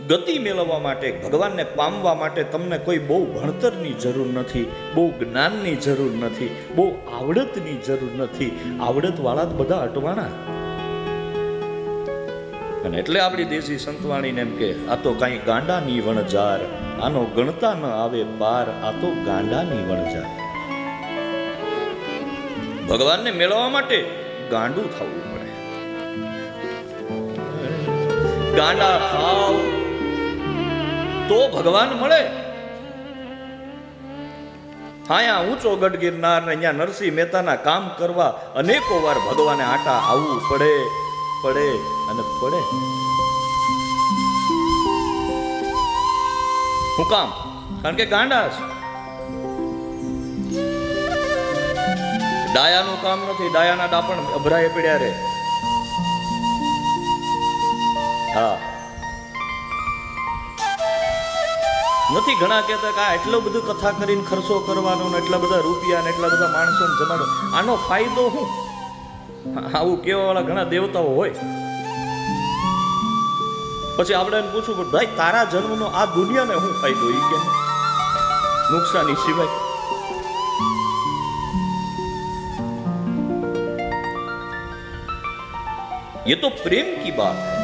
ગતિ મેળવવા માટે, ભગવાનને પામવા માટે તમને કોઈ બહુ ભણતરની જરૂર નથી, બહુ જ્ઞાનની જરૂર નથી, બહુ આવડતની જરૂર નથી. આવડતવાળા જ બધા અટવાણા. અને એટલે આપણી દેશી સંતવાણીને એમ કે આ તો કાંઈ ગાંડાની વણજાર, આનો ગણતા ન આવે પાર, આ તો ગાંડાની વણજાર. ભગવાનને મેળવવા માટે ગાંડું થવું પડે. ગાંડા થાવ તો ભગવાન મળે. હાયા ઊંચો ગઢ ગિરનાર ને અહીંયા નરસિંહ મહેતાના કામ કરવા અનેકો વાર ભગવાને આટા આવવું પડે પડે અને પડે. હું કામ? કારણ કે ગાંડા છે. ડાયાનું કામ નથી, ડાયાના ડાપણ અભરાય પડ્યા રે. હા, નથી ઘણા કહેતા કે આ એટલો બધું કથા કરીને ખર્ચો કરવાનો ને એટલા બધા રૂપિયા ને એટલા બધા માણસોને જમાડો, આનો ફાયદો શું? આવું કહેવા વાળા ઘણા દેવતાઓ હોય. પછી આપણે એને પૂછવું કે ભાઈ તારા જન્મનો આ દુનિયાને શું ફાયદો? એ કે નુકસાની સિવાય. ये तो प्रेम की बात है.